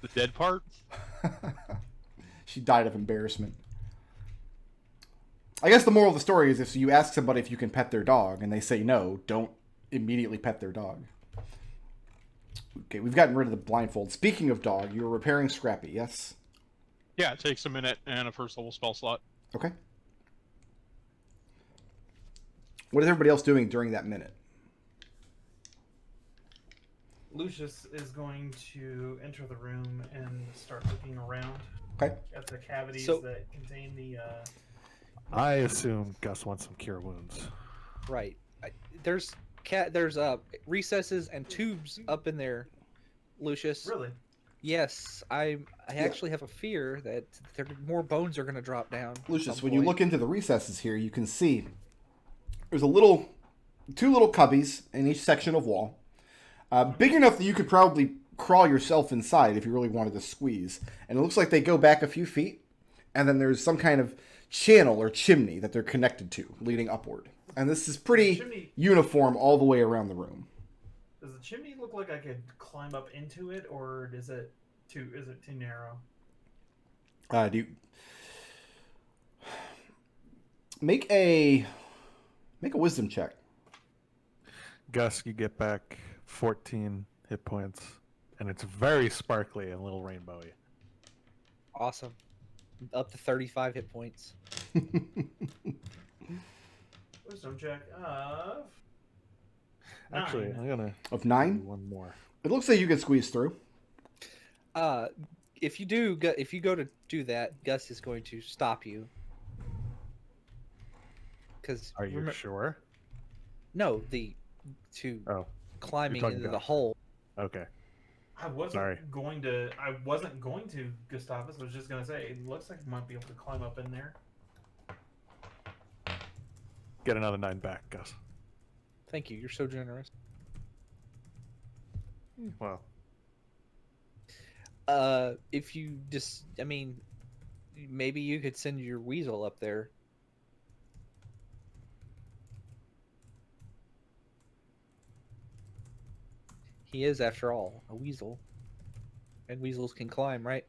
The dead part? She died of embarrassment. I guess the moral of the story is if you ask somebody if you can pet their dog and they say no, don't immediately pet their dog. Okay, we've gotten rid of the blindfold. Speaking of dog, you were repairing Scrappy, yes? Yeah, it takes a minute and a first level spell slot. Okay. What is everybody else doing during that minute? Lucius is going to enter the room and start looking around Okay. at the cavities So- that contain the. I assume Gus wants some cure wounds. Right. There's recesses and tubes up in there, Lucius. Really? Yes, I actually have a fear that more bones are going to drop down. Lucius, when you look into the recesses here, you can see there's two little cubbies in each section of wall. Big enough that you could probably crawl yourself inside if you really wanted to squeeze. And it looks like they go back a few feet, and then there's some kind of channel or chimney that they're connected to, leading upward. And this is pretty uniform all the way around the room. Does the chimney look like I could climb up into it, or is it too narrow? Make a wisdom check. Gus, you get back 14 hit points, and it's very sparkly and a little rainbowy. Awesome. Up to 35 hit points. Wisdom check of. Actually, 9. I'm gonna Of do 9? one more. It looks like you can squeeze through. If you go to do that, Gus is going to stop you. Because Are you sure? No, Oh, climbing talking into the about- hole. okay. I wasn't Sorry. going to, Gustavus. I was just gonna say, it looks like you might be able to climb up in there. Get another 9 back, Gus. Thank you. You're so generous. Well, If you just, maybe you could send your weasel up there. He is, after all, a weasel. And weasels can climb, right?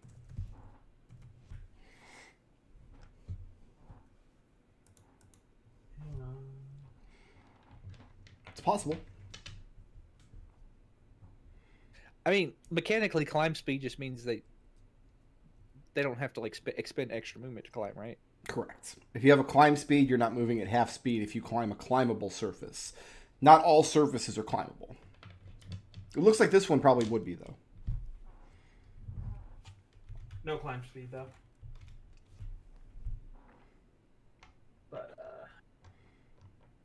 Hang on. It's possible. Mechanically, climb speed just means they don't have to expend extra movement to climb, right? Correct. If you have a climb speed, you're not moving at half speed if you climb a climbable surface. Not all surfaces are climbable. It looks like this one probably would be, though. No climb speed though. But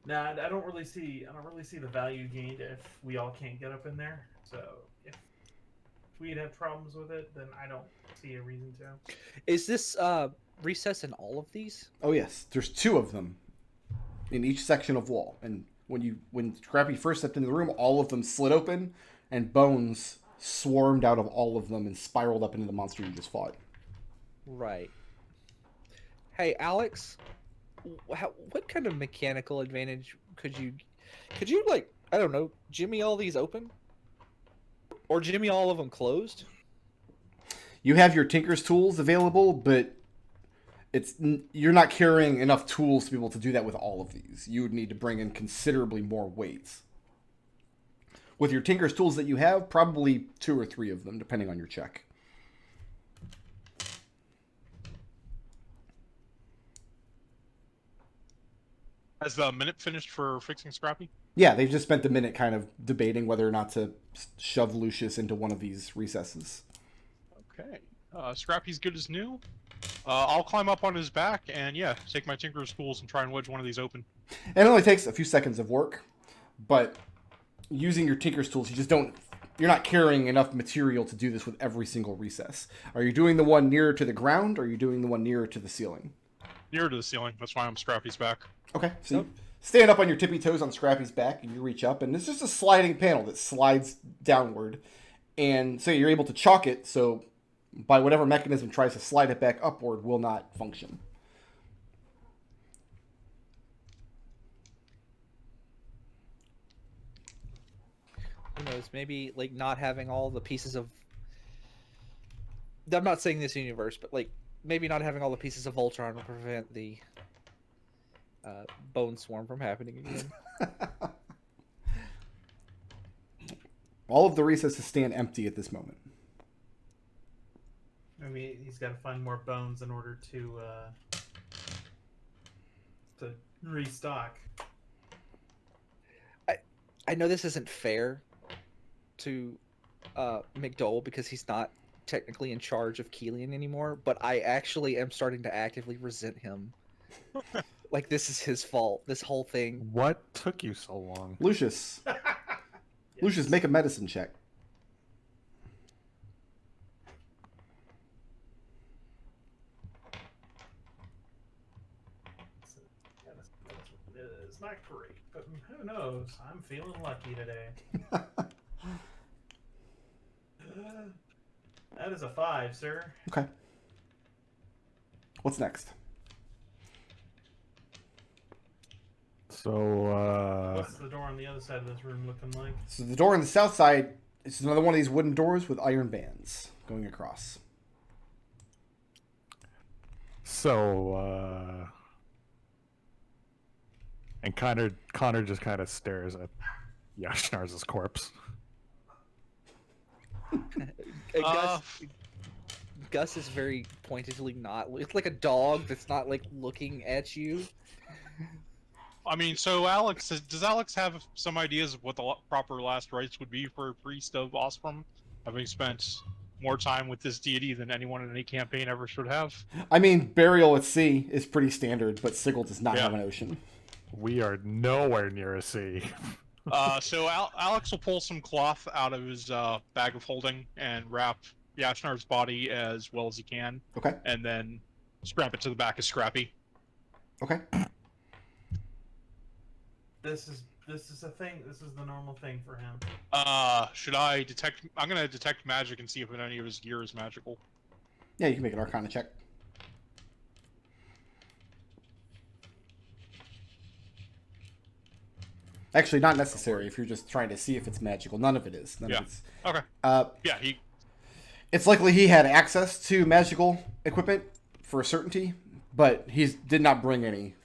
nah, I don't really see the value gained if we all can't get up in there. So if we'd have problems with it, then I don't see a reason to. Is this recess in all of these? Oh yes, there's 2 of them in each section of wall. And when Scrappy first stepped into the room, all of them slid open, and bones swarmed out of all of them and spiraled up into the monster you just fought. Right. Hey, Alex, what kind of mechanical advantage could you I don't know, jimmy all these open? Or jimmy all of them closed? You have your Tinker's tools available, but you're not carrying enough tools to be able to do that with all of these. You would need to bring in considerably more weights. With your Tinker's tools that you have, probably 2 or 3 of them, depending on your check. Has the minute finished for fixing Scrappy? Yeah, they've just spent a minute kind of debating whether or not to shove Lucius into one of these recesses. Okay. Scrappy's good as new. I'll climb up on his back and, yeah, take my Tinker's tools and try and wedge one of these open. And it only takes a few seconds of work, but using your Tinker's tools, you're not carrying enough material to do this with every single recess. Are you doing the one nearer to the ground, or are you doing the one nearer to the ceiling? Nearer to the ceiling. That's why I'm Scrappy's back. Okay, so you stand up on your tippy toes on Scrappy's back, and you reach up, and it's just a sliding panel that slides downward. And so you're able to chalk it, so by whatever mechanism tries to slide it back upward will not function. Who knows? Maybe not having all the pieces of I'm not saying this universe, but like maybe not having all the pieces of Voltron will prevent the bone swarm from happening again. All of the recesses stand empty at this moment. I mean, he's got to find more bones in order to restock. I know this isn't fair to McDohl because he's not technically in charge of Keelian anymore, but I actually am starting to actively resent him. Like this is his fault. This whole thing. What took you so long? Lucius. Lucius, make a medicine check. It's not great, but who knows? I'm feeling lucky today. That is a 5, sir. Okay. What's next? So, What's the door on the other side of this room looking like? So the door on the south side is another one of these wooden doors with iron bands going across. And Connor just kind of stares at Yashnar's corpse. Gus is very pointedly not. It's like a dog that's not like looking at you. I mean, so Alex, does Alex have some ideas of what the proper last rites would be for a priest of Osprey, having spent more time with this deity than anyone in any campaign ever should have? I mean, burial at sea is pretty standard, but Sigil does not have an ocean. We are nowhere near a sea. So Alex will pull some cloth out of his bag of holding and wrap Yashnar's body as well as he can. Okay. And then strap it to the back of Scrappy. Okay. This is a thing. This is the normal thing for him. Should I detect? I'm gonna detect magic and see if any of his gear is magical. Yeah, you can make an Arcana check. Actually, not necessary if you're just trying to see if it's magical. None of it is. None of it's. Okay. Yeah, It's likely he had access to magical equipment for a certainty, but he did not bring any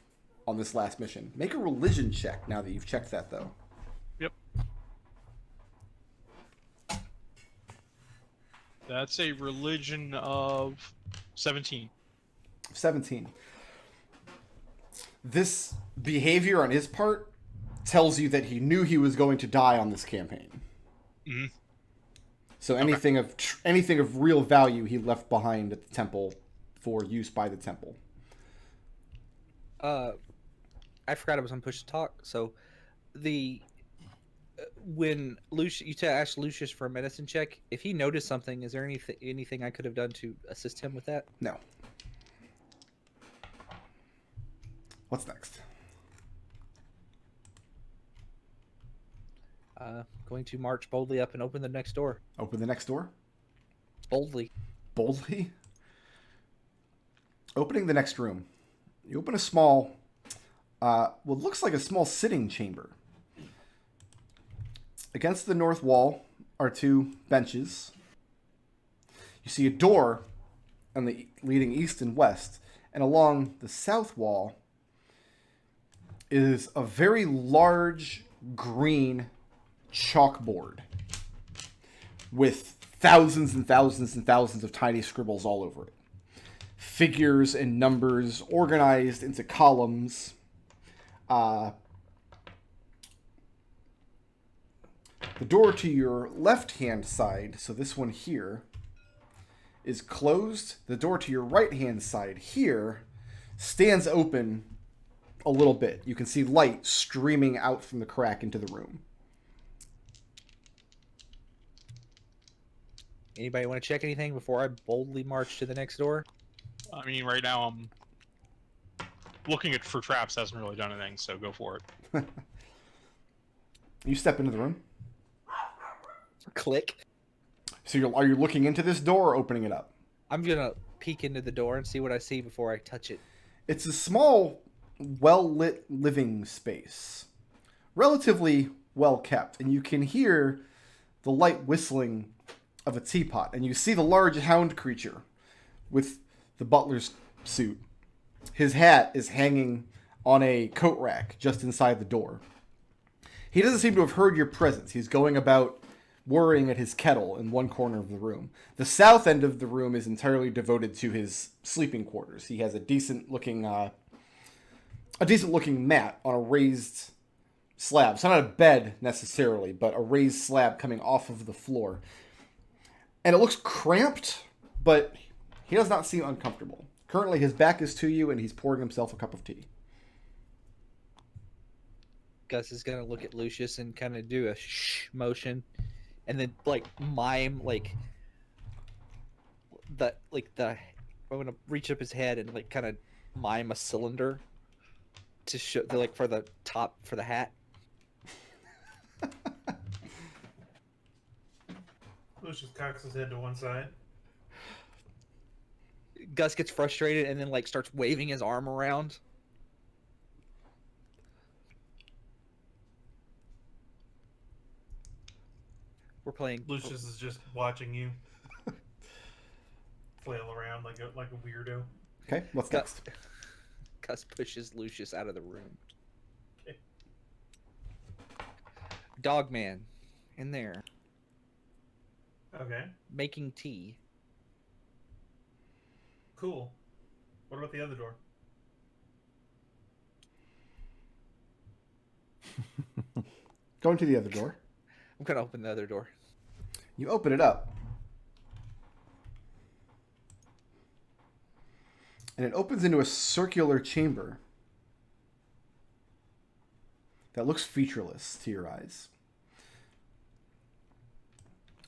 on this last mission. Make a religion check now that you've checked that, though. Yep. That's a religion of 17. 17. This behavior on his part tells you that he knew he was going to die on this campaign. Mm-hmm. So anything of real value he left behind at the temple for use by the temple. I forgot I was on push to talk. So, when Lucius, you asked Lucius for a medicine check, if he noticed something, is there anything I could have done to assist him with that? No. What's next? Going to march boldly up and open the next door. Open the next door. Boldly. Boldly. Opening the next room. You open a small, what looks like a small sitting chamber. Against the north wall are two benches. You see a door on the leading east and west, and along the south wall is a very large green chalkboard with thousands and thousands and thousands of tiny scribbles all over it. Figures and numbers organized into columns. The door to your left-hand side, so this one here, is closed. The door to your right-hand side here stands open a little bit. You can see light streaming out from the crack into the room. Anybody want to check anything before I boldly march to the next door? I mean, right now I'm looking for traps. Hasn't really done anything, so go for it. You step into the room. Click. So are you looking into this door or opening it up? I'm gonna peek into the door and see what I see before I touch it. It's a small, well-lit living space. Relatively well-kept, and you can hear the light whistling of a teapot, and you see the large hound creature with the butler's suit. His hat is hanging on a coat rack just inside the door. He doesn't seem to have heard your presence. He's going about whirring at his kettle in one corner of the room. The south end of the room is entirely devoted to his sleeping quarters. He has a decent looking mat on a raised slab. It's not a bed necessarily, but a raised slab coming off of the floor. And it looks cramped, but he does not seem uncomfortable. Currently, his back is to you, and he's pouring himself a cup of tea. Gus is gonna look at Lucius and kind of do a shh motion, and then like mime I'm gonna reach up his head and like kind of mime a cylinder to show like for the top for the hat. Lucius cocks his head to one side. Gus gets frustrated and then like starts waving his arm around. We're playing. Lucius is just watching you flail around like a weirdo. Okay, what's next? Gus pushes Lucius out of the room. Okay. Dogman, in there, Okay. making tea. Cool. What about the other door? Going to the other door. I'm gonna open the other door. You open it up. And it opens into a circular chamber that looks featureless to your eyes.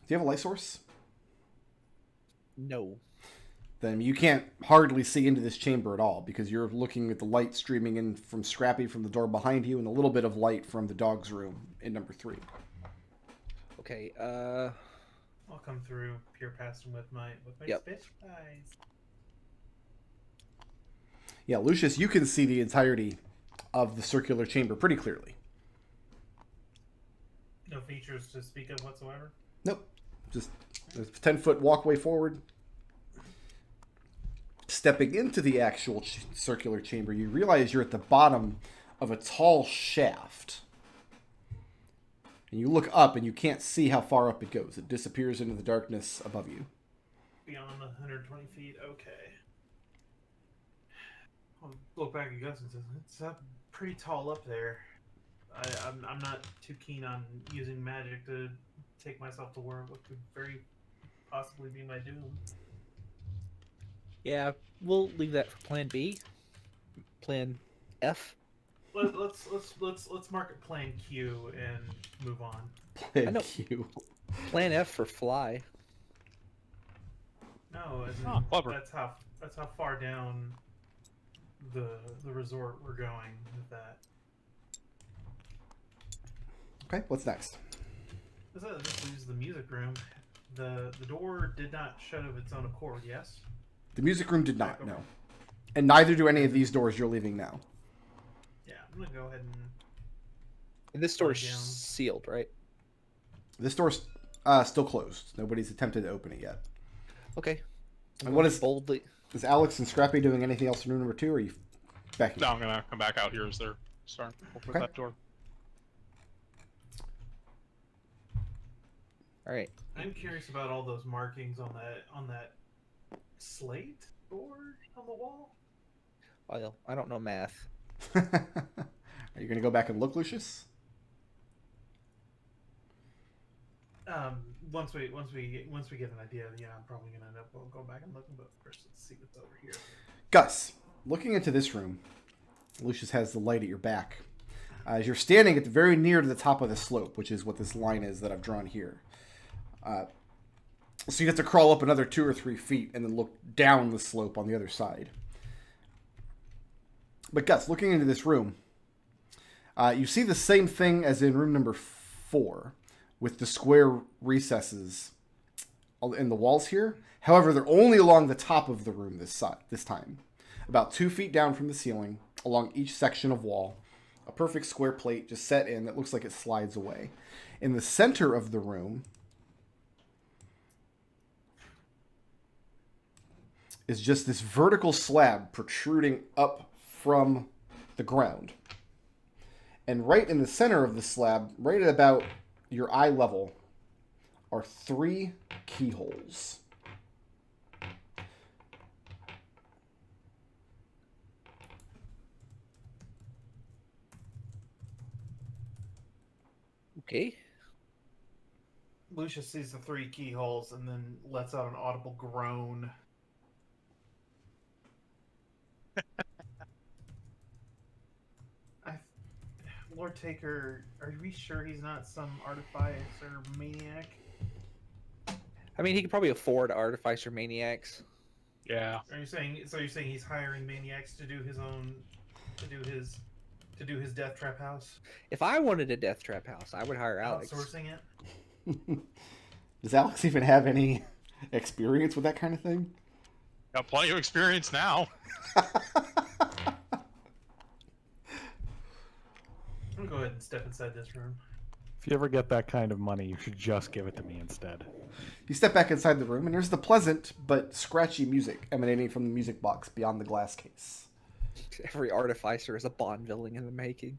Do you have a light source? No. Then you can't hardly see into this chamber at all because you're looking at the light streaming in from Scrappy from the door behind you and a little bit of light from the dog's room in number 3. Okay. I'll come through, peer past him with my Yep. fish eyes. Yeah, Lucius, you can see the entirety of the circular chamber pretty clearly. No features to speak of whatsoever. Nope. Just a 10-foot walkway forward. Stepping into the actual circular chamber, you realize you're at the bottom of a tall shaft. And you look up and you can't see how far up it goes. It disappears into the darkness above you. Beyond 120 feet, okay. I'll look back at Gus and says, it's up pretty tall up there. I'm not too keen on using magic to take myself to where what could very possibly be my doom. Yeah, we'll leave that for Plan B. Plan F. Let's mark it Plan Q and move on. Plan I know. Q. Plan F for fly. No, as in, Oh, clever. that's how far down the resort we're going with that. Okay, what's next? This leaves the music room. The door did not shut of its own accord. Yes. The music room did not, no. And neither do any of these doors you're leaving now. Yeah, I'm gonna go ahead and. This door's Down. sealed, right? This door's still closed. Nobody's attempted to open it yet. Okay. And what is boldly? Is Alex and Scrappy doing anything else in room number 2, or are you backing? No, I'm gonna come back out here as they're starting to open Okay. that door. All right. I'm curious about all those markings on that slate board on the wall. Well, I don't know math. Are you going to go back and look, Lucius? Once we get an idea, yeah, I'm probably gonna end up going back and looking. But first, let's see what's over here. Gus, looking into this room, Lucius has the light at your back. As you're standing at the very near to the top of the slope, which is what this line is that I've drawn here. So you have to crawl up another 2 or 3 feet and then look down the slope on the other side. But Gus, looking into this room, you see the same thing as in room number 4, with the square recesses in the walls here. However, they're only along the top of the room this time. About 2 feet down from the ceiling, along each section of wall. A perfect square plate just set in that looks like it slides away. In the center of the room, is just this vertical slab protruding up from the ground. And right in the center of the slab, right at about your eye level, are 3 keyholes. Okay. Lucius sees the 3 keyholes and then lets out an audible groan. Lord Taker, are we sure he's not some artificer maniac? I mean, he could probably afford artificer maniacs. Yeah. Are you saying? So you're saying he's hiring maniacs to do his own, to do his death trap house? If I wanted a death trap house, I would hire Alex. Outsourcing it. Does Alex even have any experience with that kind of thing? Got plenty of experience now. I'm gonna go ahead and step inside this room. If you ever get that kind of money, you should just give it to me instead. You step back inside the room, and there's the pleasant but scratchy music emanating from the music box beyond the glass case. Every artificer is a Bond villain in the making.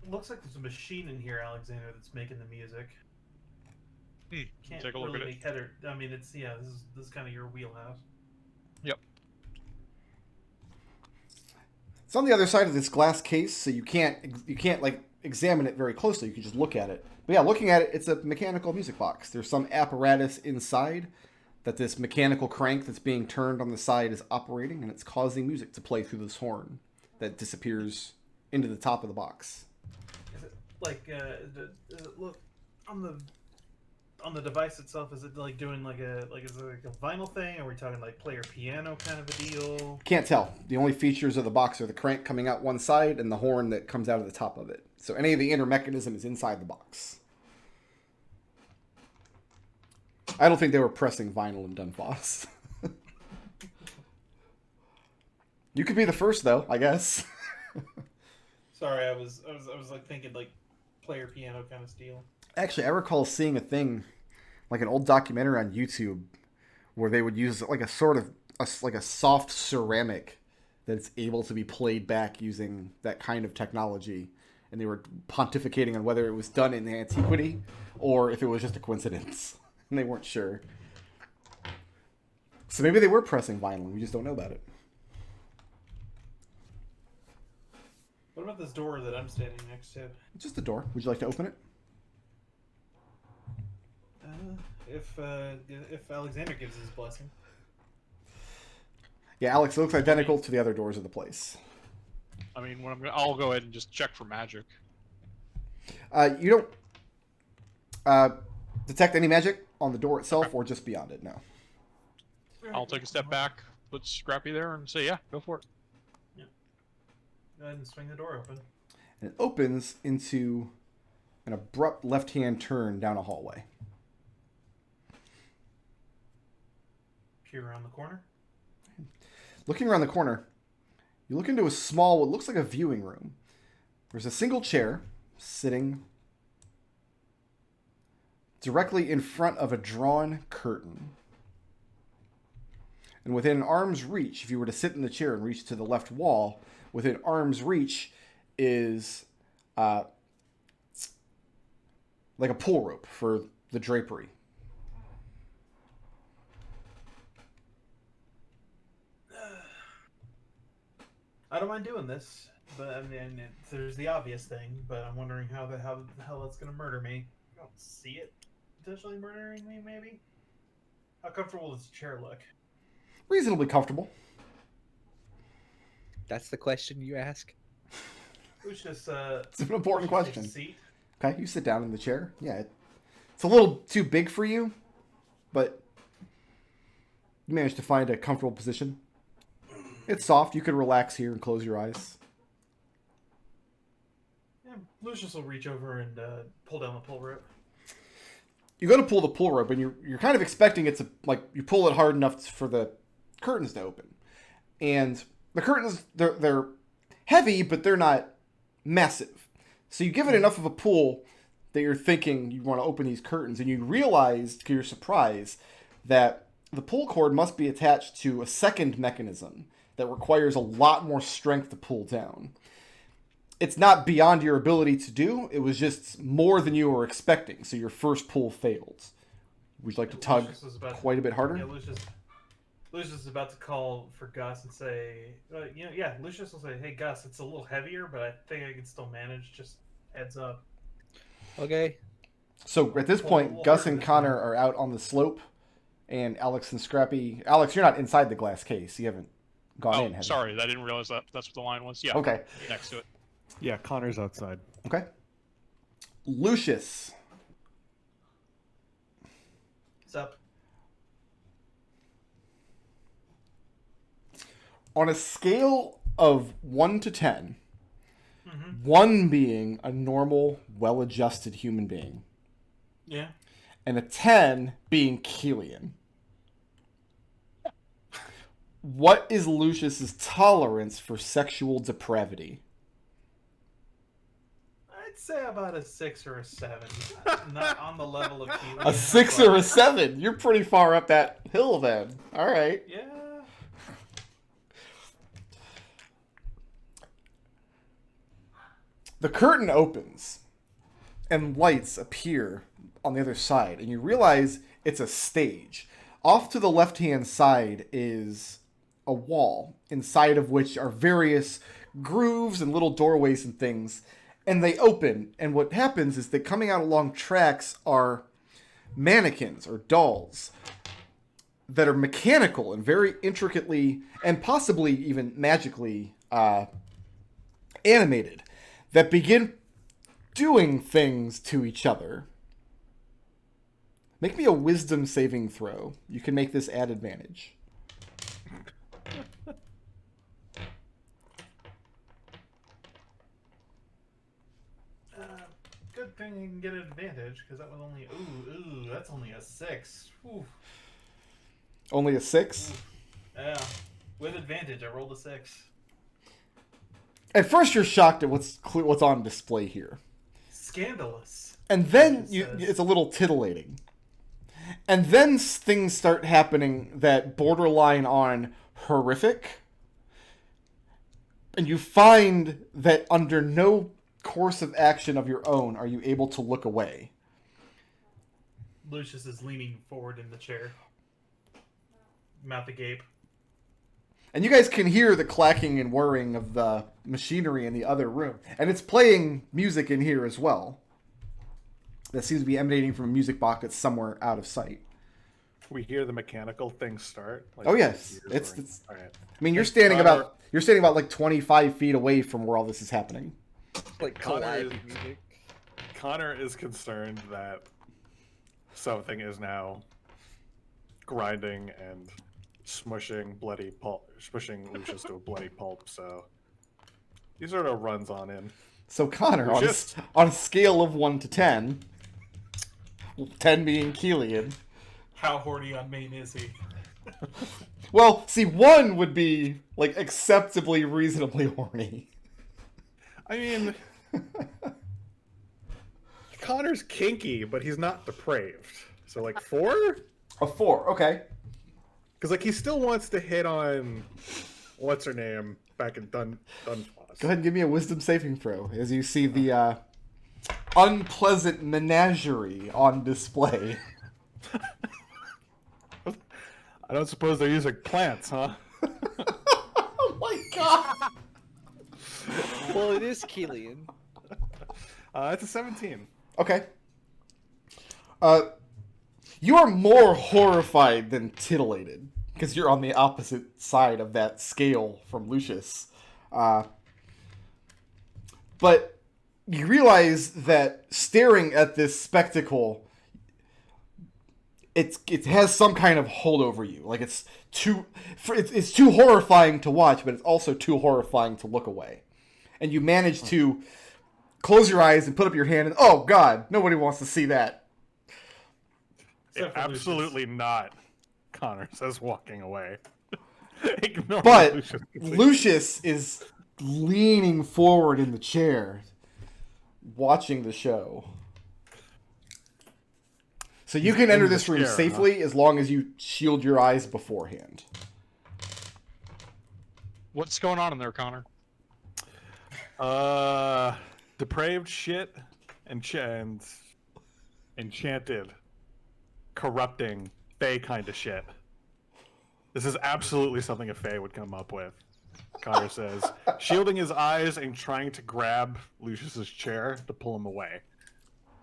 Looks like there's a machine in here, Alexander, that's making the music. Can't Take a look really at make head or, I mean, it's this is kind of your wheelhouse. Yep. It's on the other side of this glass case, so you can't like examine it very closely. You can just look at it. But yeah, looking at it, it's a mechanical music box. There's some apparatus inside that this mechanical crank that's being turned on the side is operating, and it's causing music to play through this horn that disappears into the top of the box. Is it like does it look on the device itself? Is it like doing is it like a vinyl thing? Are we talking like player piano kind of a deal? Can't tell. The only features of the box are the crank coming out one side and the horn that comes out of the top of it. So any of the inner mechanism is inside the box. I don't think they were pressing vinyl in Dunfoss. You could be the first, though, I guess. Sorry, I was like thinking like player piano kind of steel. Actually, I recall seeing a thing, like an old documentary on YouTube, where they would use like a sort of like a soft ceramic that's able to be played back using that kind of technology, and they were pontificating on whether it was done in antiquity or if it was just a coincidence, and they weren't sure. So maybe they were pressing vinyl, and we just don't know about it. What about this door that I'm standing next to? It's just a door. Would you like to open it? If Alexander gives his blessing. Yeah, Alex, it looks identical to the other doors of the place. I mean, I'll go ahead and just check for magic. You don't detect any magic on the door itself or just beyond it, no. I'll take a step back, put Scrappy there, and say, yeah, go for it. Yeah. Go ahead and swing the door open. And it opens into an abrupt left-hand turn down a hallway. Peer around the corner. Looking around the corner, you look into a small, what looks like a viewing room. There's a single chair sitting directly in front of a drawn curtain. And within arm's reach, if you were to sit in the chair and reach to the left wall, within arm's reach is like a pull rope for the drapery. I don't mind doing this, but I mean, there's the obvious thing. But I'm wondering how the hell it's gonna murder me. I don't see it potentially murdering me. Maybe. How comfortable does the chair look? Reasonably comfortable. That's the question you ask. Lucius, It's an important Lucius takes question. a seat. Okay, you sit down in the chair. Yeah, it's a little too big for you, but you managed to find a comfortable position. It's soft. You could relax here and close your eyes. Yeah, Lucius will reach over and pull down the pull rope. You go to pull the pull rope, and you're kind of expecting it to, like, you pull it hard enough for the curtains to open. And the curtains, they're heavy, but they're not massive. So you give it enough of a pull that you're thinking you want to open these curtains, and you realize, to your surprise, that the pull cord must be attached to a second mechanism that requires a lot more strength to pull down. It's not beyond your ability to do. It was just more than you were expecting, so your first pull failed. Would you like to tug quite a bit harder? Yeah, Lucius is about to call for Gus and say, Lucius will say, "Hey Gus, it's a little heavier, but I think I can still manage. Just heads up." Okay. So at this point, Gus and Connor are out on the slope, and Alex and Scrappy. Alex, you're not inside the glass case. You haven't gone in. Oh, sorry, I didn't realize that's what the line was. Yeah. Okay. Next to it. Yeah, Connor's outside. Okay. Lucius. What's up? On a scale of 1 to 10, Mm-hmm. 1 being a normal, well-adjusted human being, Yeah. and a 10 being Keelian, what is Lucius's tolerance for sexual depravity? I'd say about a 6 or a 7. Not on the level of Keely. A 6 or a 7? You're pretty far up that hill then. All right. Yeah. The curtain opens, and lights appear on the other side, and you realize it's a stage. Off to the left-hand side is a wall, inside of which are various grooves and little doorways and things, and they open, and what happens is that coming out along tracks are mannequins or dolls that are mechanical and very intricately and possibly even magically animated, that begin doing things to each other. Make me a wisdom saving throw. You can make this at advantage. Good thing you can get an advantage, because that was only... Ooh, that's only a 6. Ooh. Only a 6? Yeah. With advantage, I rolled a 6. At first you're shocked at what's on display here. Scandalous. And then It says. it's a little titillating. And then things start happening that borderline on horrific. And you find that under no course of action of your own are you able to look away. Lucius is leaning forward in the chair. Mouth agape. And you guys can hear the clacking and whirring of the machinery in the other room. And it's playing music in here as well. That seems to be emanating from a music box that's somewhere out of sight. We hear the mechanical thing start. Like, Oh yes, gears it's. All right. I mean, you're Hey, standing Connor- about like 25 feet away from where all this is happening. Like Connor collide is- music. Connor is concerned that something is now grinding and smushing Lucius to a bloody pulp. So he sort of runs on in. So Connor, Lucius. on a scale of 1 to 10, 10 being Keelian. How horny on main is he? Well, see, 1 would be like acceptably, reasonably horny. I mean, Connor's kinky, but he's not depraved. So like 4? A 4, okay. Because like he still wants to hit on what's her name back in Dunfloss. Go ahead and give me a wisdom saving throw as you see the unpleasant menagerie on display. I don't suppose they're using plants, huh? Oh my god! Well, it is Keelian. It's a 17. Okay. You are more horrified than titillated, because you're on the opposite side of that scale from Lucius. But you realize that staring at this spectacle, it has some kind of hold over you. Like it's too horrifying to watch, but it's also too horrifying to look away. And you manage to close your eyes and put up your hand, and oh god, nobody wants to see that. Except for Absolutely not, Connor says, walking away. Ignore But Lucius. Lucius is leaning forward in the chair, watching the show. So you He's can enter in the this room chair, huh? safely as long as you shield your eyes beforehand. What's going on in there, Connor? Depraved shit and enchanted, corrupting, Fae kind of shit. This is absolutely something a Fae would come up with. Connor says, shielding his eyes and trying to grab Lucius's chair to pull him away.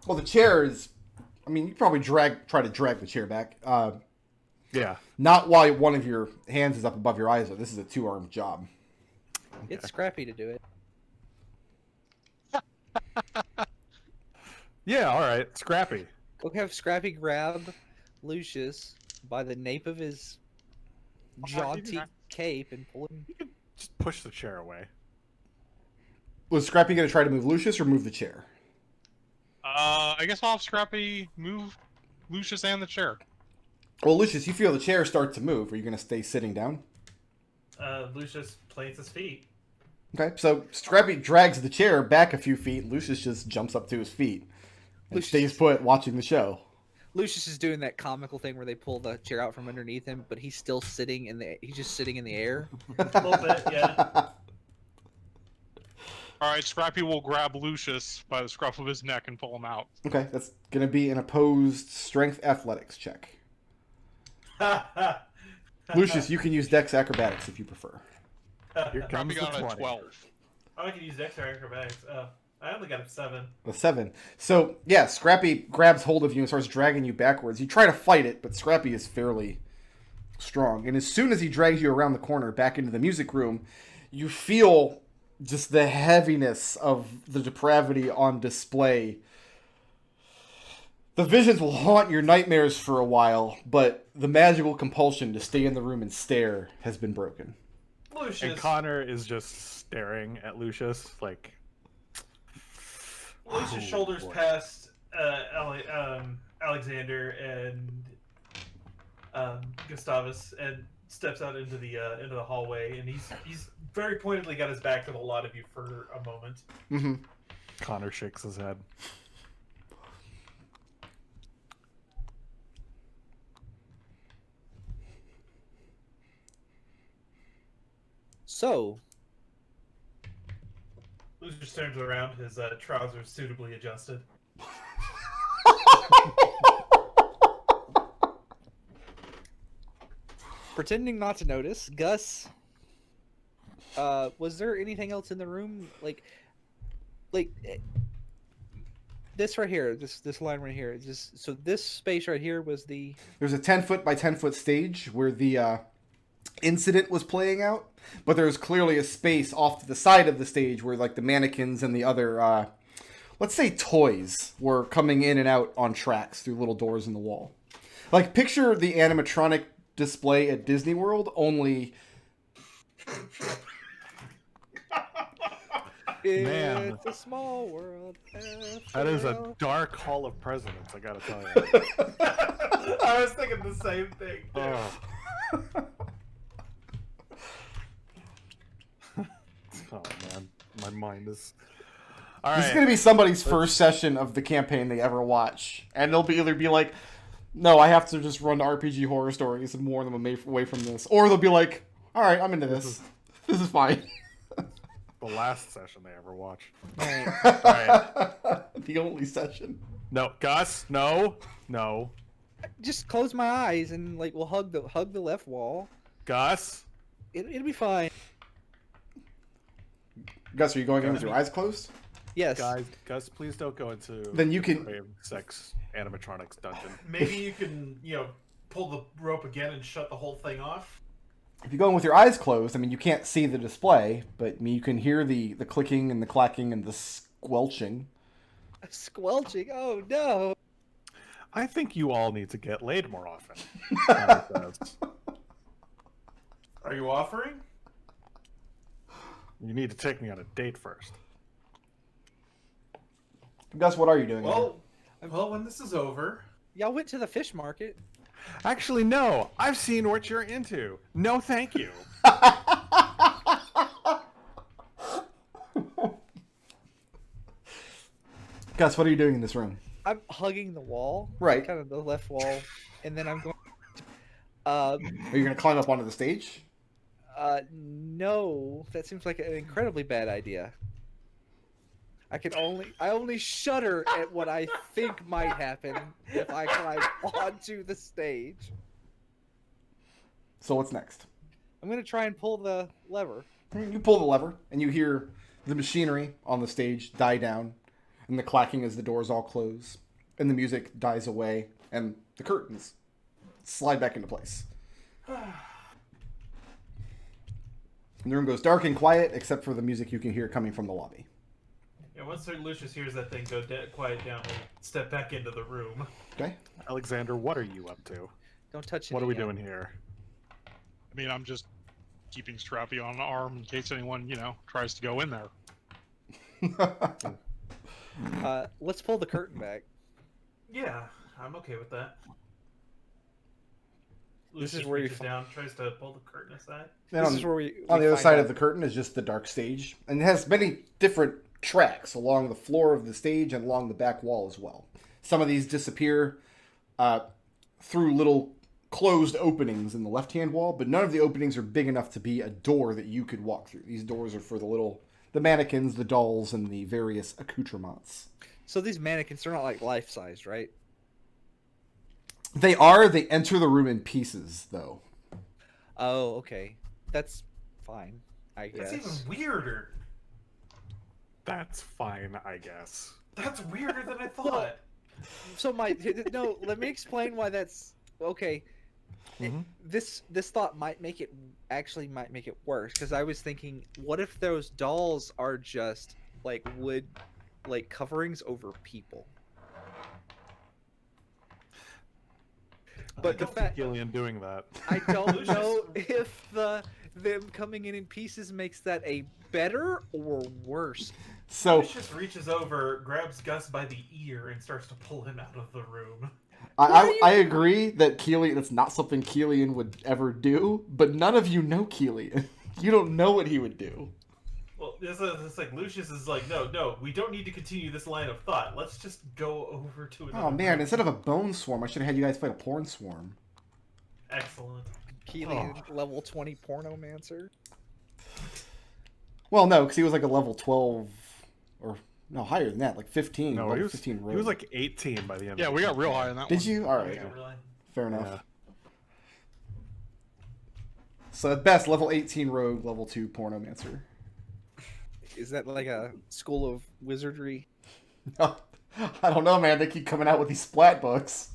Well, the chair is... I mean, you probably try to drag the chair back. Yeah. Not while one of your hands is up above your eyes, though. This is a two-armed job. It's Scrappy to do it. Yeah, alright. Scrappy. Go have Scrappy grab Lucius by the nape of his jaunty cape and pull him. You can just push the chair away. Was Scrappy going to try to move Lucius or move the chair? I guess I'll have Scrappy move Lucius and the chair. Well, Lucius, you feel the chair start to move. Are you going to stay sitting down? Lucius plants his feet. Okay, so Scrappy drags the chair back a few feet. Lucius just jumps up to his feet and Lucius- stays put watching the show. Lucius is doing that comical thing where they pull the chair out from underneath him, but he's still sitting in the. He's just sitting in the air. A little bit, yeah. Alright, Scrappy will grab Lucius by the scruff of his neck and pull him out. Okay, that's going to be an opposed strength athletics check. Lucius, you can use Dex Acrobatics if you prefer. Here comes Scrappy the got a 20. 12. Oh, I can use Dex or Acrobatics. I only got a 7. A 7. So, yeah, Scrappy grabs hold of you and starts dragging you backwards. You try to fight it, but Scrappy is fairly strong. And as soon as he drags you around the corner back into the music room, you feel just the heaviness of the depravity on display. The visions will haunt your nightmares for a while, but the magical compulsion to stay in the room and stare has been broken. Lucius. And Connor is just staring at Lucius like... Lucius Oh, shoulders boy. past Alexander and Gustavus and steps out into the hallway, and he's very pointedly got his back to the lot of you for a moment. Mm-hmm. Connor shakes his head. So, Lucius turns around, his trousers suitably adjusted. pretending not to notice, Gus. Was there anything else in the room, like this right here, this line right here? Just so this space right here was the. There's a 10-foot by 10-foot stage where the incident was playing out, but there's clearly a space off to the side of the stage where like the mannequins and the other, let's say toys, were coming in and out on tracks through little doors in the wall. Like picture the animatronic display at Disney World, only... Man. It's a small world. That is a dark hall of presidents, I gotta tell you. I was thinking the same thing. Too. Oh. Oh man, my mind is. All This is right. going to be somebody's first session of the campaign they ever watch. And they'll either be like, no, I have to just run RPG horror stories and warn them away from this. Or they'll be like, all right, I'm into this. This is fine. The last session they ever watch. Alright. Alright. The only session. No, Gus, no. Just close my eyes and like we'll hug the left wall. Gus. It'll be fine. Gus, are you going in with your eyes closed? Yes. Guys, Gus, please don't go into Then you can- depraved sex animatronics dungeon. Maybe you can, pull the rope again and shut the whole thing off. If you go in with your eyes closed, I mean, you can't see the display, but I mean, you can hear the clicking and the clacking and the squelching. Squelching. Oh no. I think you all need to get laid more often. Connor says. Are you offering? You need to take me on a date first. Gus, what are you doing? Well, when this is over, Y'all went to the fish market. Actually, no. I've seen what you're into. No, thank you. Gus, what are you doing in this room? I'm hugging the wall, Right. kind of the left wall, and then I'm going. Are you going to climb up onto the stage? No, that seems like an incredibly bad idea. I only shudder at what I think might happen if I climb onto the stage. So what's next? I'm gonna try and pull the lever. You pull the lever, and you hear the machinery on the stage die down, and the clacking as the doors all close, and the music dies away, and the curtains slide back into place. And the room goes dark and quiet, except for the music you can hear coming from the lobby. Yeah, once Sir Lucius hears that thing go quiet down, we'll step back into the room. Okay? Alexander, what are you up to? Don't touch it. What are we doing here? I mean, I'm just keeping Strappy on an arm in case anyone, tries to go in there. Let's pull the curtain back. Yeah, I'm okay with that. This Lucius is where you reaches down, tries to pull the curtain aside. And This is where we on the other find side out- of the curtain is just the dark stage, and it has many different tracks along the floor of the stage and along the back wall as well. Some of these disappear through little closed openings in the left-hand wall, but none of the openings are big enough to be a door that you could walk through. These doors are for the mannequins, the dolls, and the various accoutrements. So these mannequins, they're not like life-sized, right? They enter the room in pieces, though. Oh, okay. That's fine, I guess. That's even weirder. That's fine, I guess. That's weirder than I thought. So no, let me explain why that's okay. Mhm. This thought might make it worse, because I was thinking, what if those dolls are just like wood, like coverings over people? But the fact Gillian doing that. I don't Lucius- know if them coming in pieces makes that a better or worse. So Lucius reaches over, grabs Gus by the ear, and starts to pull him out of the room. I agree that Keelian, that's not something Keelian would ever do, but none of you know Keelian. You don't know what he would do. Well, it's like Lucius is like, no, we don't need to continue this line of thought. Let's just go over to another Oh man, room. instead of a bone swarm, I should have had you guys fight a porn swarm. Excellent. Keely, level 20 pornomancer. Well, no, because he was like a level 12, or no, higher than that, like 15. No, level he was 15 he rogue. was like 18 by the end. Yeah, of we the got real high on that Did one. you? All right, Yeah, really. fair enough. Yeah. So at best, level 18 rogue, level 2 pornomancer. Is that like a school of wizardry? I don't know, man. They keep coming out with these splat books.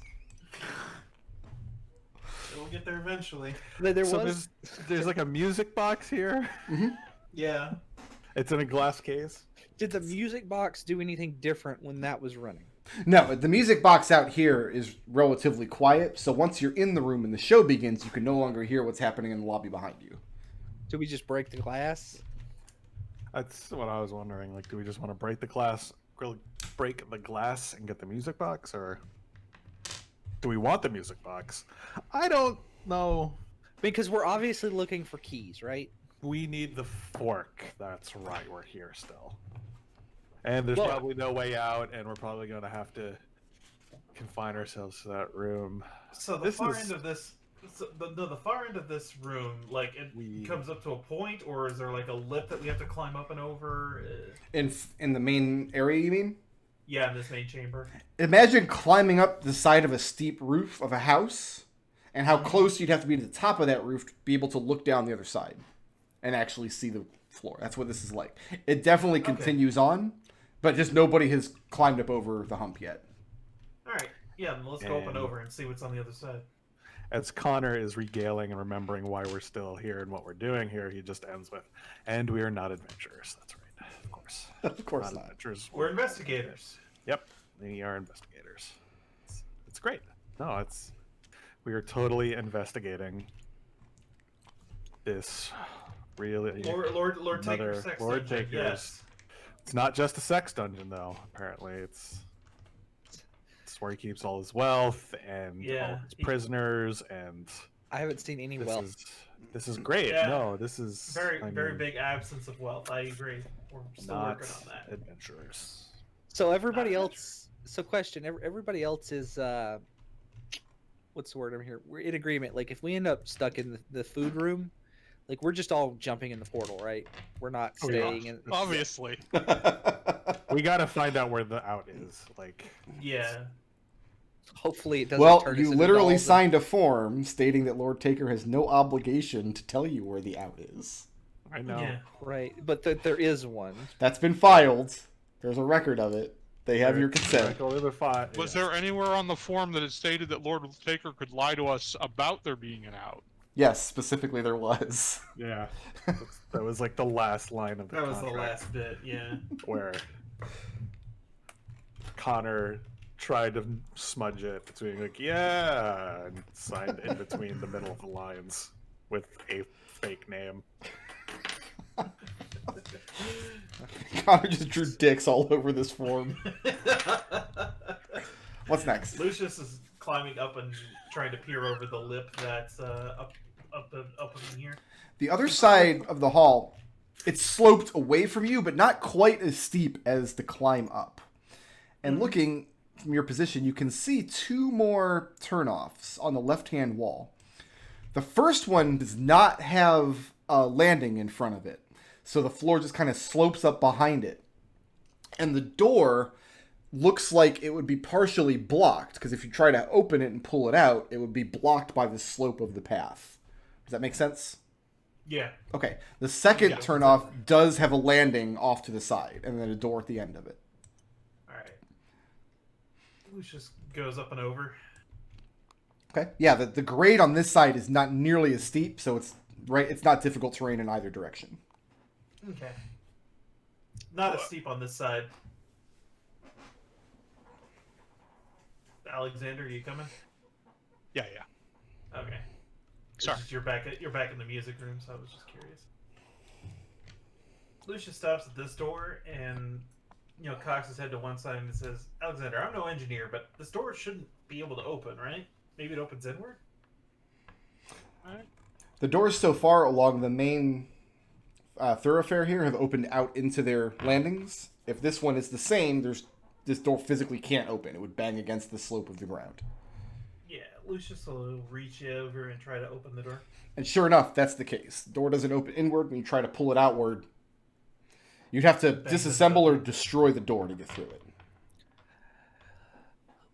We'll get there eventually. There So was. there's like a music box here. Yeah. It's in a glass case. Did the music box do anything different when that was running? No, the music box out here is relatively quiet, so once you're in the room and the show begins, you can no longer hear what's happening in the lobby behind you. Do we just break the glass? That's what I was wondering. Like, do we just want to break the glass and get the music box, or do we want the music box? I don't know. Because we're obviously looking for keys, right? We need the fork. That's right. We're here still. And there's Well- probably no way out, and we're probably going to have to confine ourselves to that room. So the This far is- end of this, the far end of this room, like it comes up to a point, or is there like a lip that we have to climb up and over? In the main area, you mean? Yeah, in this main chamber. Imagine climbing up the side of a steep roof of a house, and how close you'd have to be to the top of that roof to be able to look down the other side and actually see the floor. That's what this is like. It definitely continues on, but just nobody has climbed up over the hump yet. All right. Yeah, then let's go up and And- over and see what's on the other side. As Connor is regaling and remembering why we're still here and what we're doing here, he just ends with, "And we are not adventurers." That's right, of course. Of course not. Adventurers. We're investigators. Yep, we are investigators. It's great. No, we are totally investigating this. Really, Lord Taker's Another sex Lord dungeon, Taker's. yes. it's not just a sex dungeon though. Apparently, it's where he keeps all his wealth and all Yeah. his prisoners, and I haven't seen any this is great. Yeah. No, this is Very I very mean, big absence of wealth. I agree. We're still not working on that. adventurers. So everybody Not else So, question: everybody else is what's the word I'm here? We're in agreement. Like, if we end up stuck in the food room, like we're just all jumping in the portal, right? We're not Oh, yeah. staying in. Obviously. We gotta find out where the out is. Like, Yeah. Hopefully, it doesn't. Well, turn you us into literally dolls and- signed a form stating that Lord Taker has no obligation to tell you where the out is. I know. Yeah. right, but there is one. That's been filed. There's a record of it. They have your consent. Go to the Was there anywhere on the form that it stated that Lord Taker could lie to us about there being an out? Yes, specifically there was. Yeah. That was like the last line of the That was the contract, last bit. Yeah. where Connor tried to smudge it between like, yeah, and signed in between the middle of the lines with a fake name. Connor just drew dicks all over this form. What's next? Lucius is climbing up and trying to peer over the lip that's up in here. The other side of the hall, it's sloped away from you, but not quite as steep as the climb up. And looking from your position, you can see two more turnoffs on the left-hand wall. The first one does not have a landing in front of it, so the floor just kind of slopes up behind it. And the door looks like it would be partially blocked, because if you try to open it and pull it out, it would be blocked by the slope of the path. Does that make sense? Yeah. Okay. The second Yeah. turnoff does have a landing off to the side, and then a door at the end of it. All right. Lucius goes up and over. Okay. Yeah, the grade on this side is not nearly as steep, so it's not difficult terrain in either direction. Okay. Not as steep on this side. Alexander, are you coming? Yeah. Okay. Sorry. You're back in the music room, so I was just curious. Lucius stops at this door and cocks his head to one side and says, "Alexander, I'm no engineer, but this door shouldn't be able to open, right? Maybe it opens inward?" Alright. The doors so far along the main thoroughfare here have opened out into their landings. If this one is the same, this door physically can't open. It would bang against the slope of the ground. Yeah, Lucius will reach over and try to open the door. And sure enough, that's the case. The door doesn't open inward. When you try to pull it outward, you'd have to disassemble or destroy the door to get through it.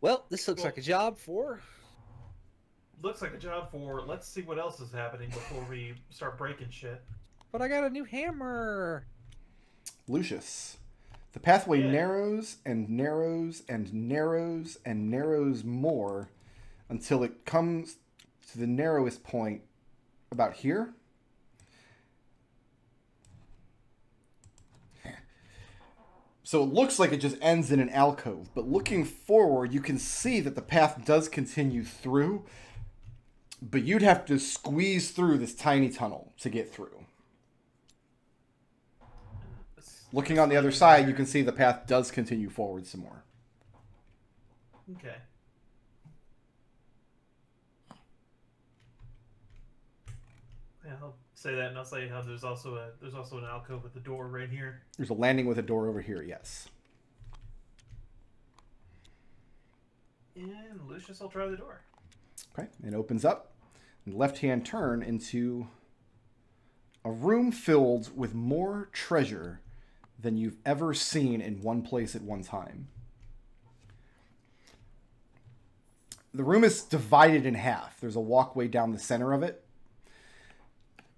Well, this looks like a job for. Looks like a job for, let's see what else is happening before we start breaking shit. But I got a new hammer. Lucius. The pathway Yeah. narrows and narrows and narrows and narrows more until it comes to the narrowest point about here. So it looks like it just ends in an alcove, but looking forward, you can see that the path does continue through, but you'd have to squeeze through this tiny tunnel to get through. Looking on the other side, you can see the path does continue forward some more. Okay. Yeah, I'll say that, and I'll say how there's also an alcove with a door right here. There's a landing with a door over here, yes. And Lucius will try the door. Okay, it opens up. And left-hand turn into a room filled with more treasure than you've ever seen in one place at one time. The room is divided in half. There's a walkway down the center of it.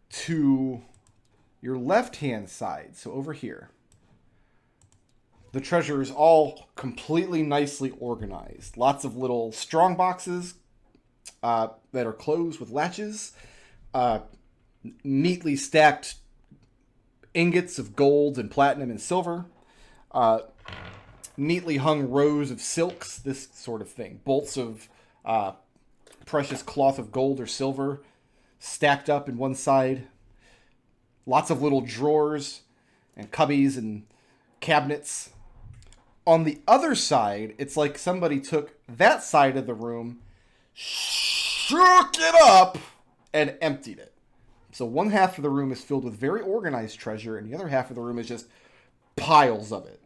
To your left-hand side, so over here, the treasure is all completely nicely organized. Lots of little strong boxes that are closed with latches. Neatly stacked ingots of gold and platinum and silver. Neatly hung rows of silks, this sort of thing. Bolts of precious cloth of gold or silver stacked up in one side. Lots of little drawers and cubbies and cabinets. On the other side, it's like somebody took that side of the room, shook it up, and emptied it. So one half of the room is filled with very organized treasure, and the other half of the room is just piles of it.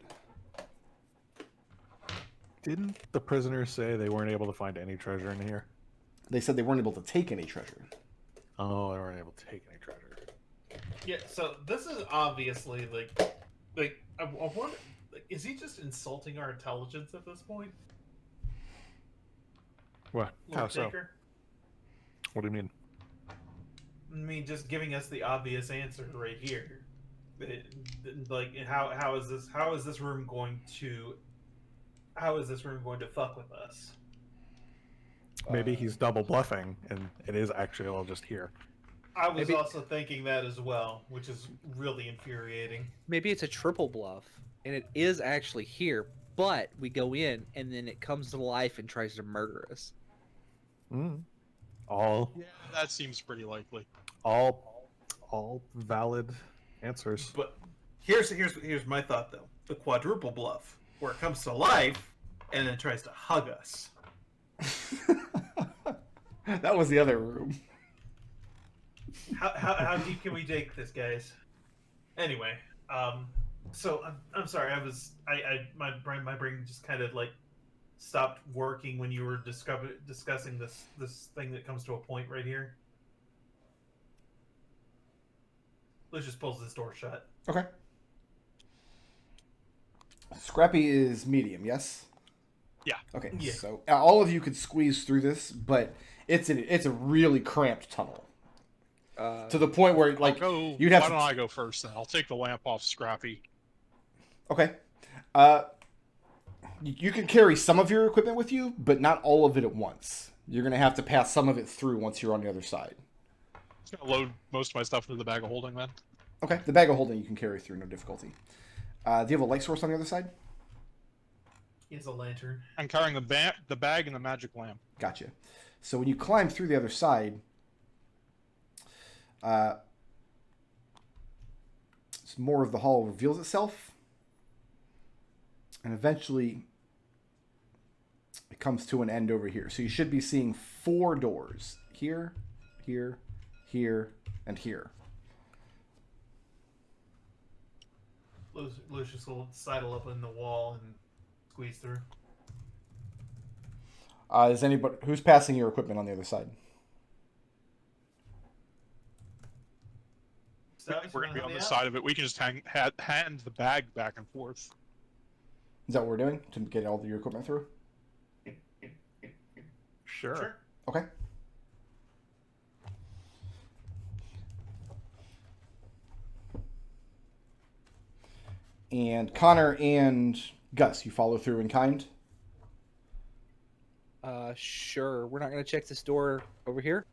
Didn't the prisoners say they weren't able to find any treasure in here? They said they weren't able to take any treasure. Oh, they weren't able to take any treasure. Yeah, so this is obviously like I wonder, like, is he just insulting our intelligence at this point? What? How Lord so? Taker? What do you mean? I mean, just giving us the obvious answer right here. Like, how is this room going to fuck with us? Maybe he's double bluffing, and it is actually all just here. I was Maybe- also thinking that as well, which is really infuriating. Maybe it's a triple bluff, and it is actually here, but we go in, and then it comes to life and tries to murder us. All Yeah, that seems pretty likely. all valid answers. But here's my thought though: the quadruple bluff, where it comes to life and then tries to hug us. That was the other room. How deep can we take this, guys? Anyway, so I'm sorry. My brain just kind of like stopped working when you were discussing this thing that comes to a point right here. Lucius pulls this door shut. Okay. Scrappy is medium, yes? Yeah. Okay, Yeah. so all of you could squeeze through this, but it's a really cramped tunnel. To the point where, like, you'd have Why to... don't I go first then? I'll take the lamp off Scrappy. Okay. You can carry some of your equipment with you, but not all of it at once. You're going to have to pass some of it through once you're on the other side. Just gonna load most of my stuff into the bag of holding then. Okay, the bag of holding you can carry through, no difficulty. Do you have a light source on the other side? He has a lantern. I'm carrying the bag and the magic lamp. Gotcha. So when you climb through the other side, more of the hall reveals itself, and eventually it comes to an end over here. So you should be seeing 4 doors. Here, here, here, and here. Lucius will sidle up in the wall and squeeze through. Is anybody who's passing your equipment on the other side? We're gonna be on the side of it. We can just hand the bag back and forth. Is that what we're doing to get all of your equipment through? Sure. Okay. And Connor and Gus, you follow through in kind? Sure. We're not gonna check this door over here.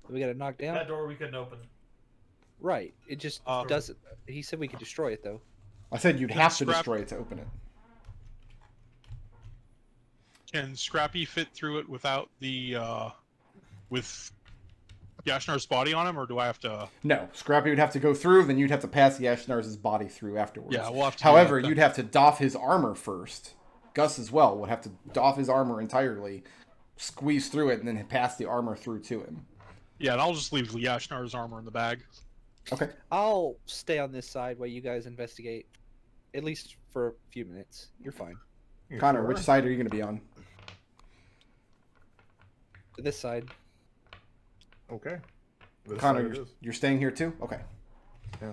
We got to knock down. That door we couldn't open. Right. It just doesn't. He said we could destroy it though. I said you'd have to Scrap- destroy it to open it. Can Scrappy fit through it without the with Yashnar's body on him, or do I have to? No, Scrappy would have to go through, then you'd have to pass Yashnar's body through afterwards. Yeah, we'll have to do However, that then. you'd have to doff his armor first. Gus as well would have to doff his armor entirely, squeeze through it, and then pass the armor through to him. Yeah, and I'll just leave Yashnar's armor in the bag. Okay. I'll stay on this side while you guys investigate, at least for a few minutes. You're fine. You Connor, sure? which side are you going to be on? This side. Okay. This Connor, side it you're, is. you're staying here too? Okay. Okay.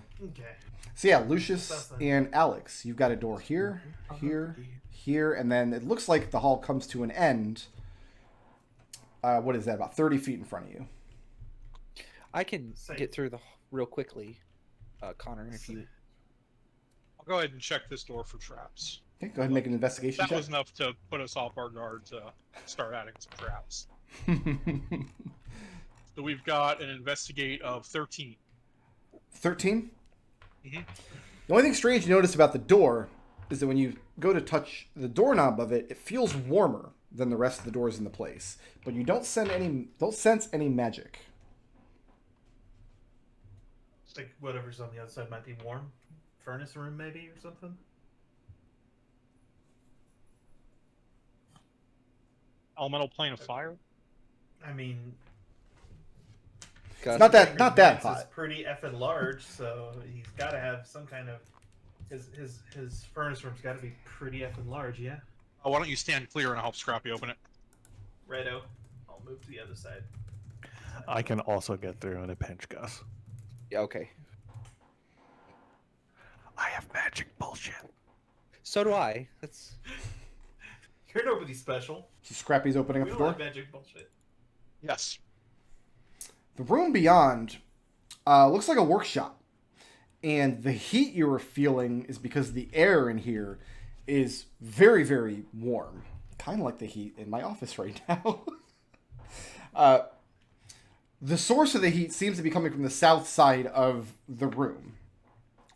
So yeah, Lucius That's and Alex, you've got a door here, here, here, and then it looks like the hall comes to an end. What is that, about 30 feet in front of you? I can Same. get through the real quickly, Connor. If you I'll go ahead and check this door for traps. Okay, go ahead and make an investigation That check. was enough to put us off our guard to start adding some traps. So we've got an investigate of 13. 13? Mhm. The only thing strange you notice about the door is that when you go to touch the doorknob of it, it feels warmer than the rest of the doors in the place. But you don't sense any magic. Like whatever's on the other side might be warm. Furnace room maybe or something. Elemental plane of fire? I mean, Gus, Not that Max is hot. pretty effing large, so he's got to have some kind of his furnace room's got to be pretty effing large, yeah. Oh, why don't you stand clear and I'll help Scrappy open it? Righto. I'll move to the other side. I can also get through in a pinch, Gus. Yeah, okay. I have magic bullshit. So do I. That's You're nobody special. So Scrappy's opening up We the don't door. have magic bullshit. Yes. The room beyond looks like a workshop. And the heat you were feeling is because the air in here is very, very warm. Kind of like the heat in my office right now. The source of the heat seems to be coming from the south side of the room,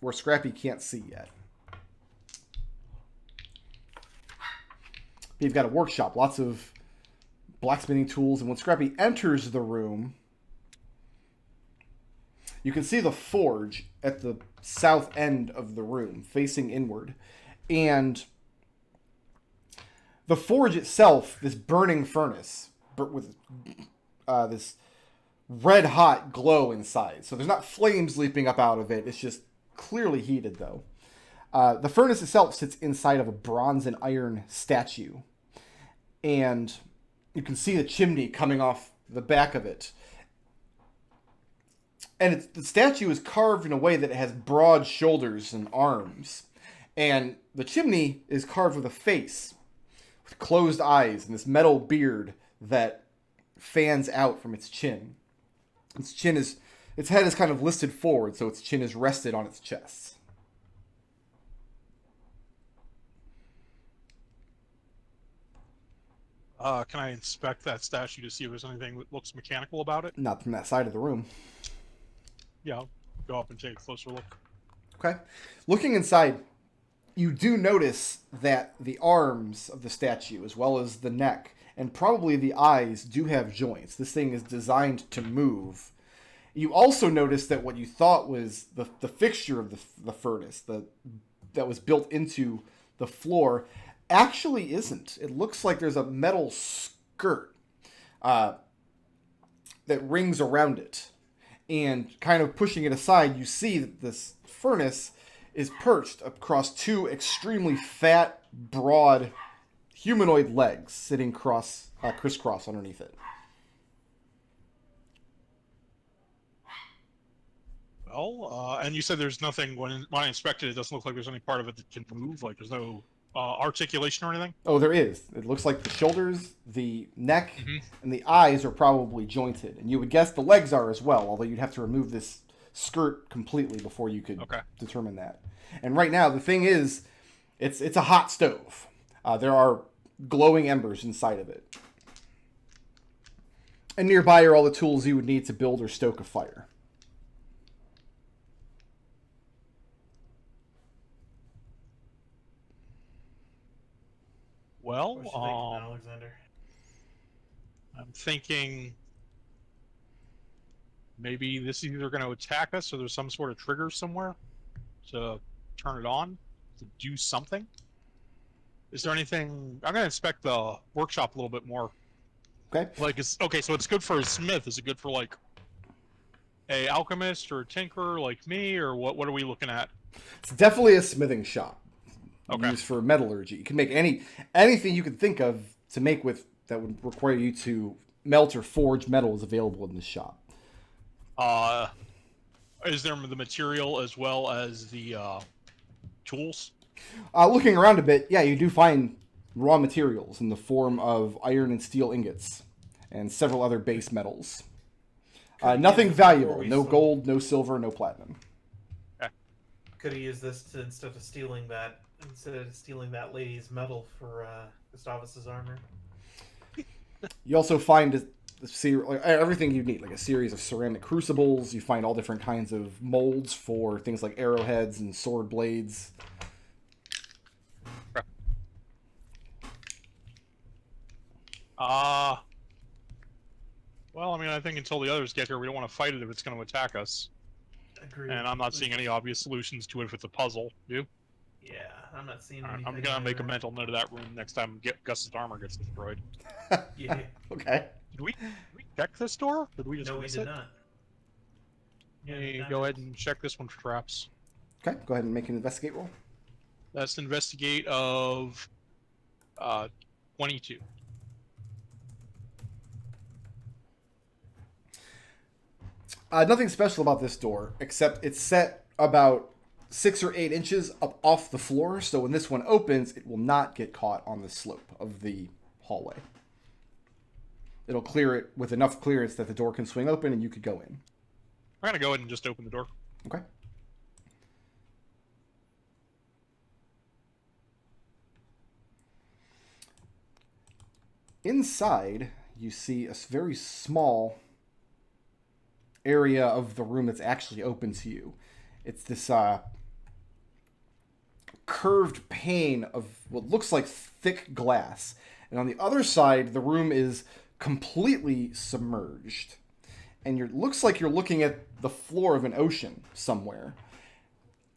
where Scrappy can't see yet. You've got a workshop, lots of blacksmithing tools, and when Scrappy enters the room, you can see the forge at the south end of the room, facing inward. And the forge itself, this burning furnace, with this red-hot glow inside. So there's not flames leaping up out of it. It's just clearly heated, though. The furnace itself sits inside of a bronze and iron statue. And you can see the chimney coming off the back of it. And the statue is carved in a way that it has broad shoulders and arms. And the chimney is carved with a face, with closed eyes, and this metal beard that fans out from its chin. Its head is kind of listed forward, so its chin is rested on its chest. Can I inspect that statue to see if there's anything that looks mechanical about it? Not from that side of the room. Yeah, I'll go up and take a closer look. Okay. Looking inside, you do notice that the arms of the statue, as well as the neck, and probably the eyes, do have joints. This thing is designed to move. You also notice that what you thought was the fixture of the furnace that was built into the floor actually isn't. It looks like there's a metal skirt that rings around it. And kind of pushing it aside, you see that this furnace is perched across two extremely fat, broad, humanoid legs sitting crisscross underneath it. Well, and you said there's nothing, when I inspected it, doesn't look like there's any part of it that can move, like there's no articulation or anything? Oh, there is. It looks like the shoulders, the neck, and the eyes are probably jointed. And you would guess the legs are as well, although you'd have to remove this skirt completely before you could determine that. And right now, the thing is, it's a hot stove. There are glowing embers inside of it. And nearby are all the tools you would need to build or stoke a fire. Well, What you thinking, Alexander? I'm thinking maybe this is either going to attack us or there's some sort of trigger somewhere to turn it on, to do something. Is there anything... I'm going to inspect the workshop a little bit more. Okay. Like, okay, so it's good for a smith. Is it good for, like, a alchemist or a tinkerer like me, or what are we looking at? It's definitely a smithing shop. Okay. Used for metallurgy. You can make anything you can think of to make with that would require you to melt or forge metal is available in this shop. Is there the material as well as the tools? Looking around a bit, yeah, you do find raw materials in the form of iron and steel ingots and several other base metals. Nothing valuable. No gold, no silver, no platinum. Could have used this to, instead of stealing that lady's medal for Gustavus's armor. You also find everything you need, like a series of ceramic crucibles. You find all different kinds of molds for things like arrowheads and sword blades. Well, I mean, I think until the others get here, we don't want to fight it if it's going to attack us. Agreed. And I'm not seeing any obvious solutions to it if it's a puzzle. You? Yeah, I'm not seeing Alright, anything. I'm going to make a either. mental note of that room next time Gus's armor gets destroyed. Yeah. Okay. Did we check this door? Did we just No, we miss did it? not. Hey, go ahead and check this one for traps. Okay, go ahead and make an investigate roll. That's investigate of 22. Nothing special about this door, except it's set about 6 or 8 inches up off the floor, so when this one opens, it will not get caught on the slope of the hallway. It'll clear it with enough clearance that the door can swing open and you could go in. I'm gonna go ahead and just open the door. Okay. Inside, you see a very small area of the room that's actually open to you. It's this curved pane of what looks like thick glass. And on the other side, the room is completely submerged. And it looks like you're looking at the floor of an ocean somewhere.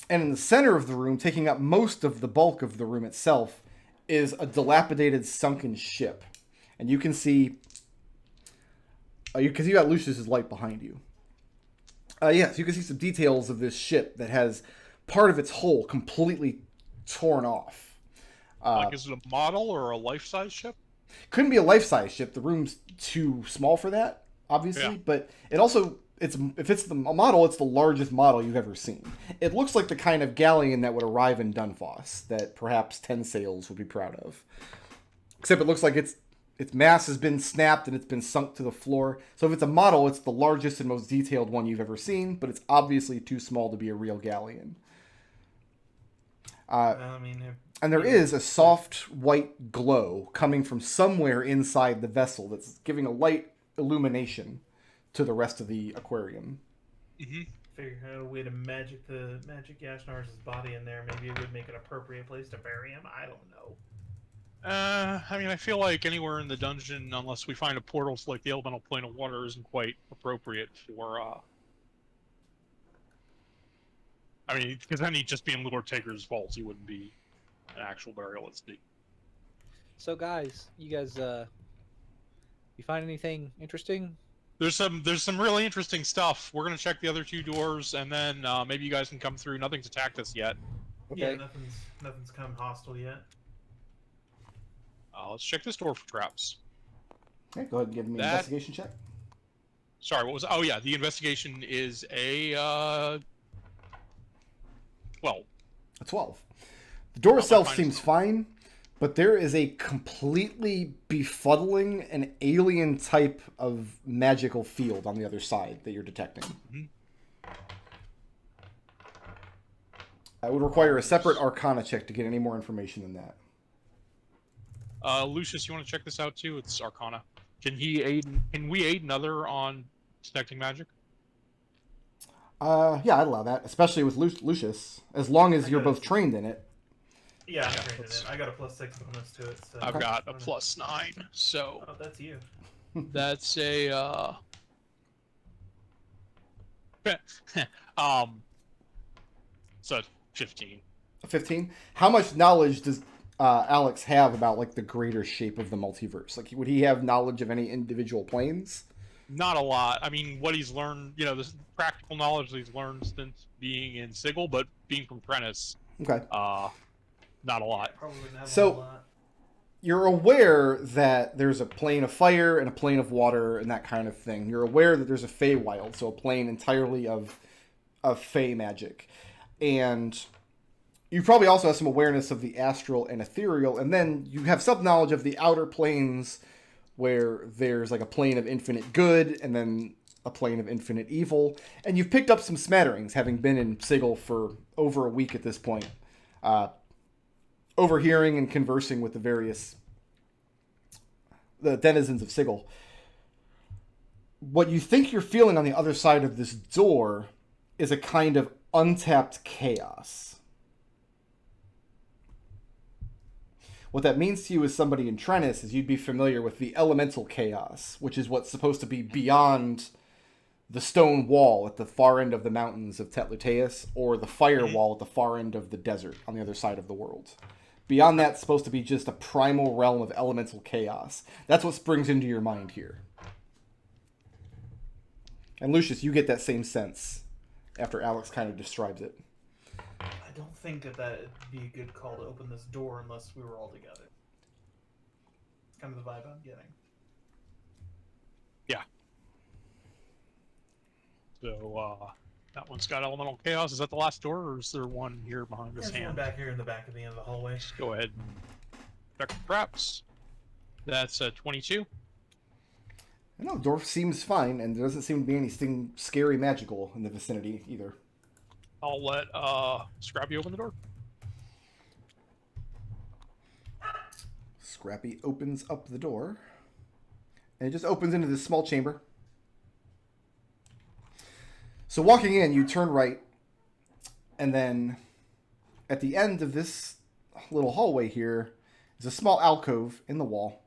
And in the center of the room, taking up most of the bulk of the room itself, is a dilapidated sunken ship. And you can see, because you got Lucius's light behind you. Yes, you can see some details of this ship that has part of its hull completely torn off. Is it a model or a life-size ship? Couldn't be a life-size ship. The room's too small for that, obviously. Yeah. But it also, if it's a model, it's the largest model you've ever seen. It looks like the kind of galleon that would arrive in Dunfoss that perhaps 10 Sails would be proud of. Except it looks like its mast has been snapped and it's been sunk to the floor. So if it's a model, it's the largest and most detailed one you've ever seen, but it's obviously too small to be a real galleon. And there is a soft white glow coming from somewhere inside the vessel that's giving a light illumination to the rest of the aquarium. Mm-hmm. Figure out a way to magic Yashnar's body in there. Maybe it would make an appropriate place to bury him. I don't know. I mean, I feel like anywhere in the dungeon, unless we find a portal to like the elemental plane of water, isn't quite appropriate for. I mean, because then he'd just be in Lord Taker's vault. He wouldn't be an actual burial at sea. So, guys, you find anything interesting? There's some really interesting stuff. We're gonna check the other 2 doors, and then maybe you guys can come through. Nothing's attacked us yet. Yeah, Okay. nothing's come hostile yet. Let's check this door for traps. Okay, go ahead and give me an investigation check. Sorry, what was? Oh yeah, the investigation is a 12. A 12. The door itself fine. seems fine, but there is a completely befuddling and alien type of magical field on the other side that you're detecting. Mm-hmm. I would require a separate Arcana check to get any more information than that. Lucius, you want to check this out too? It's Arcana. Can we aid another on detecting magic? Yeah, I'd allow that, especially with Lucius, as long as you're both trained in it. Yeah, I'm trained in it. I got a +6 bonus to it. So I've got a +9, so Oh, that's you. that's a so 15. 15. How much knowledge does Alex have about like the greater shape of the multiverse? Like, would he have knowledge of any individual planes? Not a lot. I mean, what he's learned, this practical knowledge that he's learned since being in Sigil, but being from Prentice, Okay. not a lot. Probably wouldn't have So- a lot. You're aware that there's a plane of fire and a plane of water and that kind of thing. You're aware that there's a Feywild, so a plane entirely of Fey magic. And you probably also have some awareness of the astral and ethereal, and then you have some knowledge of the outer planes where there's like a plane of infinite good and then a plane of infinite evil. And you've picked up some smatterings, having been in Sigil for over a week at this point. Overhearing and conversing with the denizens of Sigil. What you think you're feeling on the other side of this door is a kind of untapped chaos. What that means to you as somebody in Trennis is you'd be familiar with the elemental chaos, which is what's supposed to be beyond the stone wall at the far end of the mountains of Tetluteus, or the fire wall at the far end of the desert on the other side of the world. Beyond that's supposed to be just a primal realm of elemental chaos. That's what springs into your mind here. And Lucius, you get that same sense after Alex kind of describes it. I don't think that it'd be a good call to open this door unless we were all together. kind of the vibe I'm getting. So that one's got elemental chaos. Is that the last door, or is there one here behind this There's one hand? back here in the back of the end of the hallway. Just go ahead and check the traps. That's 22. No, the door seems fine, and there doesn't seem to be anything scary magical in the vicinity either. I'll let Scrappy open the door. Scrappy opens up the door, and it just opens into this small chamber. So walking in, you turn right, and then at the end of this little hallway here is a small alcove in the wall.